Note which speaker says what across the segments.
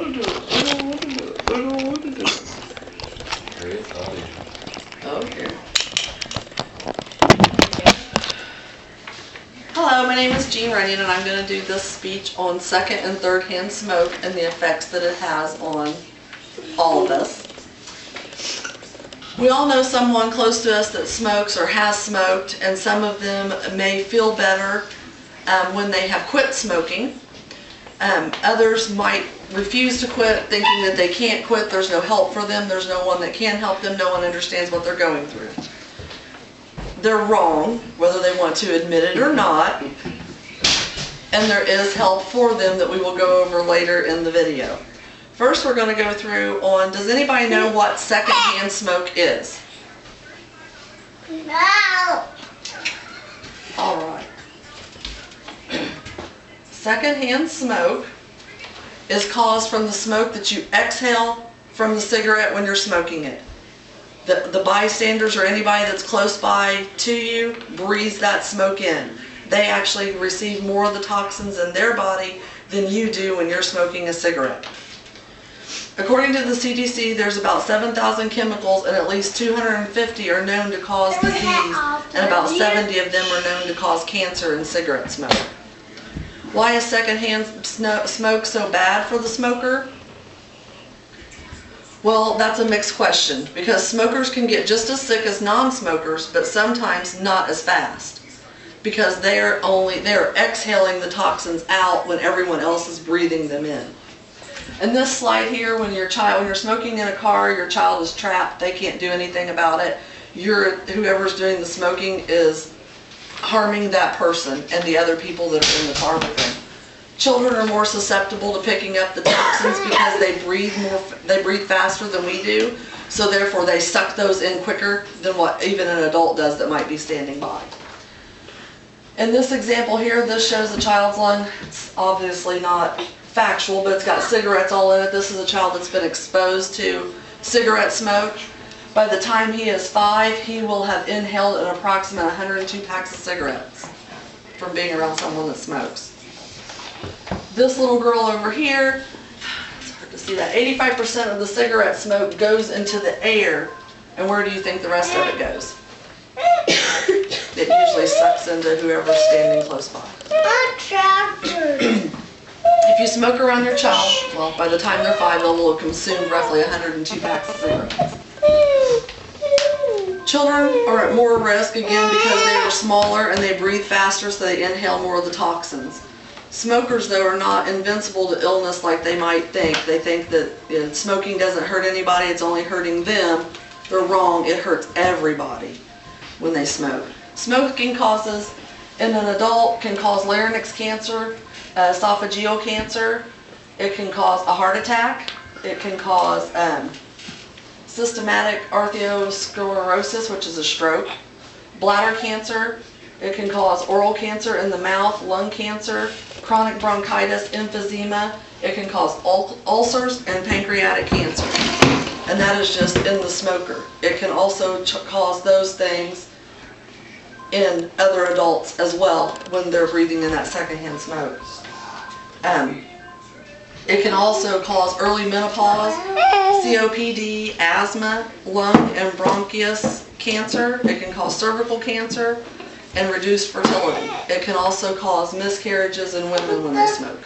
Speaker 1: want to do it. They don't want to do it. They don't want to do it. Okay. Hello, my name is Jean Runyon, and I'm going to do this speech on second and third hand smoke and the effects that it has on all of us. We all know someone close to us that smokes or has smoked, and some of them may feel better when they have quit smoking. Others might refuse to quit, thinking that they can't quit, there's no help for them, there's no one that can help them, no one understands what they're going through. They're wrong, whether they want to admit it or not, and there is help for them that we will go over later in the video. First, we're going to go through on, does anybody know what secondhand smoke is?
Speaker 2: No.
Speaker 1: All right. Secondhand smoke is caused from the smoke that you exhale from the cigarette when you're smoking it. The bystanders or anybody that's close by to you breathes that smoke in. They actually receive more of the toxins in their body than you do when you're smoking a cigarette. According to the CDC, there's about 7,000 chemicals and at least 250 are known to cause disease, and about 70 of them are known to cause cancer in cigarette smoke. Why is secondhand smoke so bad for the smoker? Well, that's a mixed question, because smokers can get just as sick as non-smokers, but sometimes not as fast, because they're exhaling the toxins out when everyone else is breathing them in. In this slide here, when you're smoking in a car, your child is trapped, they can't do anything about it. Whoever's doing the smoking is harming that person and the other people that are in the car with them. Children are more susceptible to picking up the toxins because they breathe faster than we do, so therefore they suck those in quicker than what even an adult does that might be standing by. In this example here, this shows a child's lung. It's obviously not factual, but it's got cigarettes all in it. This is a child that's been exposed to cigarette smoke. By the time he is 5, he will have inhaled an approximate 102 packs of cigarettes from being around someone that smokes. This little girl over here, it's hard to see that, 85% of the cigarette smoke goes into the air, and where do you think the rest of it goes? It usually sucks into whoever's standing close by. If you smoke around your child, well, by the time they're 5, they will have consumed roughly 102 packs of cigarettes. Children are at more risk, again, because they are smaller and they breathe faster, so they inhale more of the toxins. Smokers, though, are not invincible to illness like they might think. They think that smoking doesn't hurt anybody, it's only hurting them. They're wrong, it hurts everybody when they smoke. Smoking causes, in an adult, can cause larynx cancer, esophageal cancer, it can cause a heart attack, it can cause systematic arteriosclerosis, which is a stroke, bladder cancer, it can cause oral cancer in the mouth, lung cancer, chronic bronchitis, emphysema, it can cause ulcers and pancreatic cancer. And that is just in the smoker. It can also cause those things in other adults as well when they're breathing in that secondhand smoke. It can also cause early menopause, COPD, asthma, lung and bronchus cancer. It can cause cervical cancer and reduced fertility. It can also cause miscarriages in women when they smoke.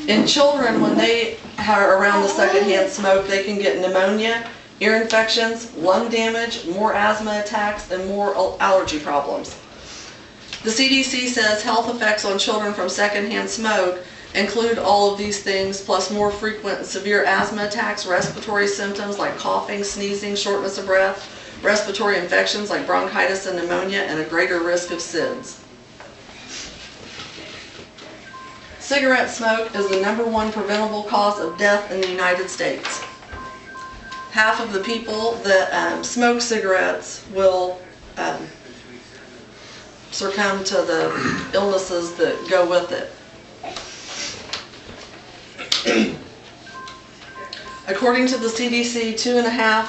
Speaker 1: In children, when they are around the secondhand smoke, they can get pneumonia, ear infections, lung damage, more asthma attacks, and more allergy problems. The CDC says health effects on children from secondhand smoke include all of these things, plus more frequent and severe asthma attacks, respiratory symptoms like coughing, sneezing, shortness of breath, respiratory infections like bronchitis and pneumonia, and a greater risk of SIDS. Cigarette smoke is the #1 preventable cause of death in the United States. Half of the people that smoke cigarettes will succumb to the illnesses that go with it. According to the CDC, 2.5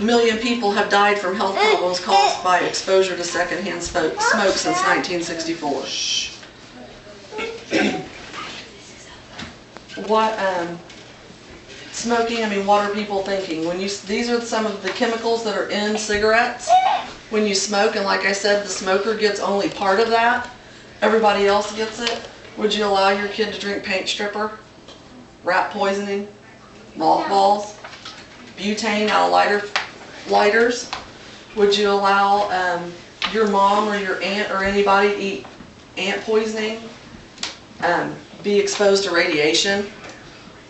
Speaker 1: million people have died from health problems caused by exposure to secondhand smoke since 1964. what smoking, I mean, what are people thinking? These are some of the chemicals that are in cigarettes when you smoke, and like I said, the smoker gets only part of that. Everybody else gets it. Would you allow your kid to drink paint stripper, rat poisoning, mothballs, butane out of lighters? Would you allow your mom or your aunt or anybody to eat ant poisoning, be exposed to radiation,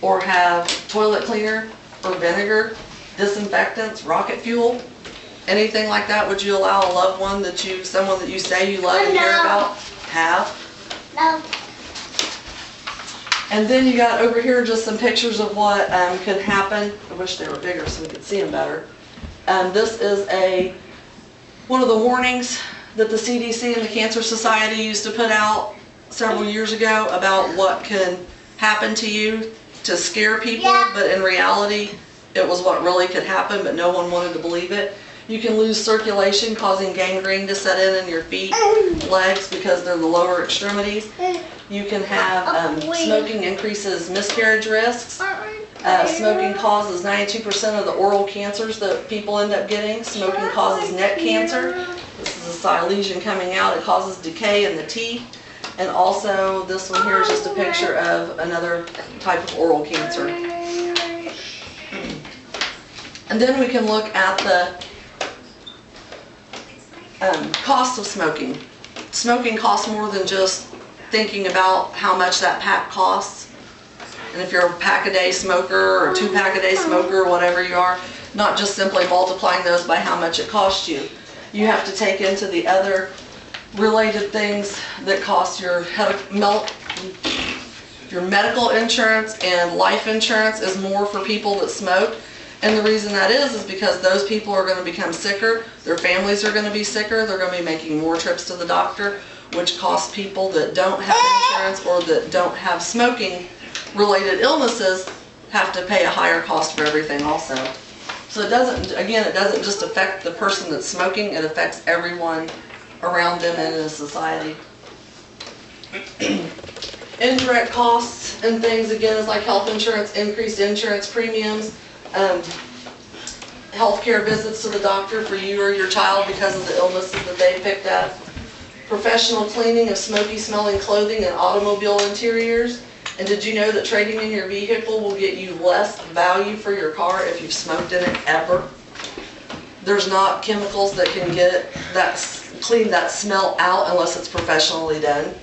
Speaker 1: or have toilet cleaner or vinegar, disinfectants, rocket fuel, anything like that? Would you allow a loved one someone that you say you love and care about, have?
Speaker 2: No.
Speaker 1: And then you got over here just some pictures of what could happen. I wish they were bigger so we could see them better. This is one of the warnings that the CDC and the Cancer Society used to put out several years ago about what can happen to you to scare people, but in reality it was what really could happen, but no one wanted to believe it. You can lose circulation, causing gangrene to set in your feet, legs, because they're the lower extremities. You can have smoking increases miscarriage risks. Smoking causes 92% of the oral cancers that people end up getting. Smoking causes neck cancer. This is a side lesion coming out. It causes decay in the teeth. And also, this one here is just a picture of another type of oral cancer. And then we can look at the cost of smoking. Smoking costs more than just thinking about how much that pack costs. And if you're a pack-a-day smoker or 2-pack-a-day smoker or whatever you are, not just simply multiplying those by how much it costs you. You have to take into the other related things that cost your medical insurance, and life insurance is more for people that smoke. And the reason that is because those people are going to become sicker, their families are going to be sicker, they're going to be making more trips to the doctor, which costs people that don't have insurance or that don't have smoking related illnesses have to pay a higher cost for everything also. So it doesn't just affect the person that's smoking, it affects everyone around them and in a society. Indirect costs and things, again, is like health insurance, increased insurance premiums, healthcare visits to the doctor for you or your child because of the illnesses that they picked up, professional cleaning of smoky smelling clothing and automobile interiors. And did you know that trading in your vehicle will get you less value for your car if you've smoked in it ever? There's not chemicals that can clean that smell out unless it's professionally done.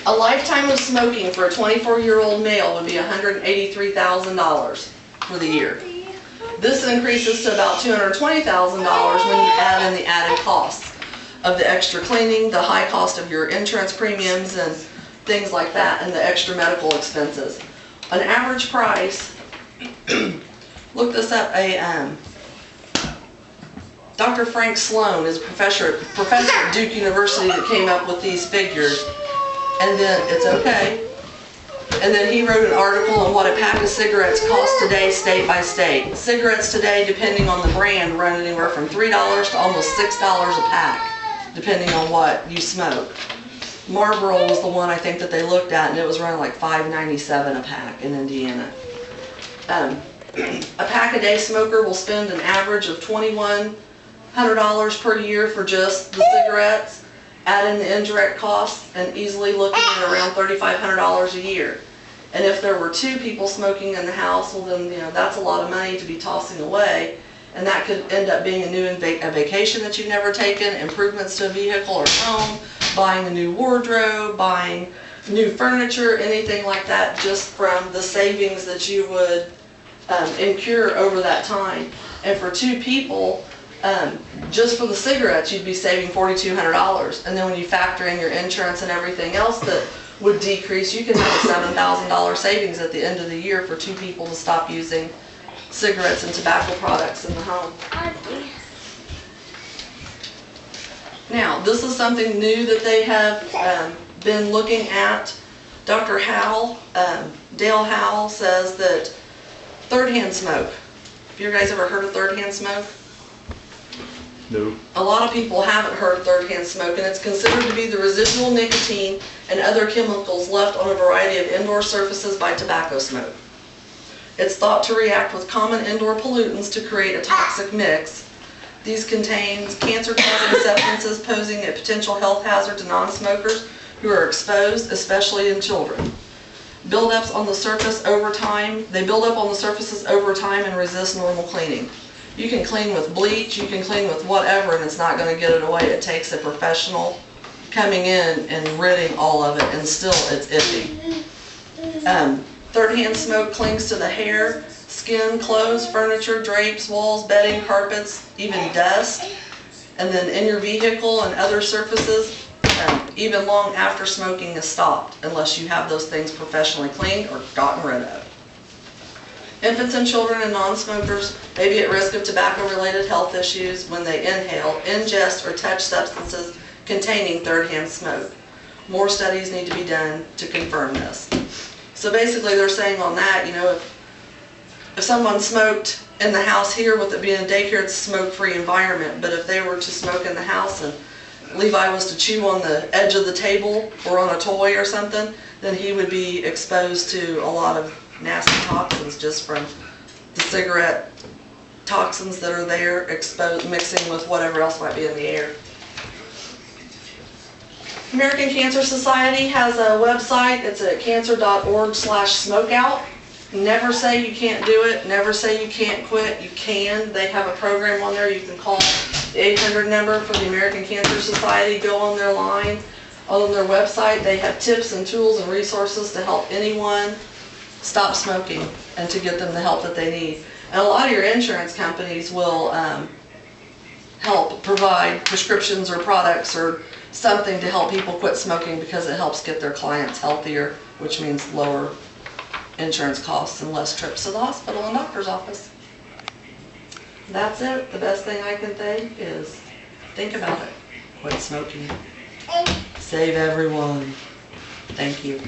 Speaker 1: A lifetime of smoking for a 24-year-old male would be $183,000 for the year. This increases to about $220,000 when you add in the added costs of the extra cleaning, the high cost of your insurance premiums and things like that, and the extra medical expenses. An average price, look this up, Dr. Frank Sloan is a professor at Duke University that came up with these figures. And then, it's okay. And then he wrote an article on what a pack of cigarettes costs today, state by state. Cigarettes today, depending on the brand, run anywhere from $3 to almost $6 a pack, depending on what you smoke. Marlboro was the one I think that they looked at, and it was running like $5.97 a pack in Indiana. A pack-a-day smoker will spend an average of $2,100 per year for just the cigarettes. Add in the indirect costs, and easily looking at around $3,500 a year. And if there were 2 people smoking in the house, well then, that's a lot of money to be tossing away. And that could end up being a vacation that you've never taken, improvements to a vehicle or home, buying a new wardrobe, buying new furniture, anything like that, just from the savings that you would incur over that time. And for 2 people, just for the cigarettes, you'd be saving $4,200. And then when you factor in your insurance and everything else that would decrease, you can have a $7,000 savings at the end of the year for 2 people to stop using cigarettes and tobacco products in the home. Now, this is something new that they have been looking at. Dr. Howell, Dale Howell, says that third-hand smoke. Have you guys ever heard of third-hand smoke?
Speaker 2: No.
Speaker 1: A lot of people haven't heard third-hand smoke, and it's considered to be the residual nicotine and other chemicals left on a variety of indoor surfaces by tobacco smoke. It's thought to react with common indoor pollutants to create a toxic mix. These contain cancer-causing substances posing a potential health hazard to non-smokers who are exposed, especially in children. Buildups on the surface over time, they build up on the surfaces over time and resist normal cleaning. You can clean with bleach, you can clean with whatever, and it's not going to get it away. It takes a professional coming in and ridding all of it, and still it's iffy. Third-hand smoke clings to the hair, skin, clothes, furniture, drapes, walls, bedding, carpets, even dust, and then in your vehicle and other surfaces, even long after smoking is stopped, unless you have those things professionally cleaned or gotten rid of. Infants and children and non-smokers may be at risk of tobacco-related health issues when they inhale, ingest, or touch substances containing third-hand smoke. More studies need to be done to confirm this. So basically they're saying on that, you know, if someone smoked in the house here, with it being a daycare, it's a smoke-free environment, but if they were to smoke in the house and Levi was to chew on the edge of the table or on a toy or something, then he would be exposed to a lot of nasty toxins just from the cigarette toxins that are there, exposed, mixing with whatever else might be in the air. American Cancer Society has a website. It's at cancer.org/smokeout. Never say you can't do it. Never say you can't quit. You can. They have a program on there. You can call the 800 number for the American Cancer Society. Go on their line, on their website. They have tips and tools and resources to help anyone stop smoking and to get them the help that they need. And a lot of your insurance companies will help provide prescriptions or products or something to help people quit smoking, because it helps get their clients healthier, which means lower insurance costs and less trips to the hospital and doctor's office. That's it. The best thing I can think is think about it. Quit smoking. Save everyone. Thank you.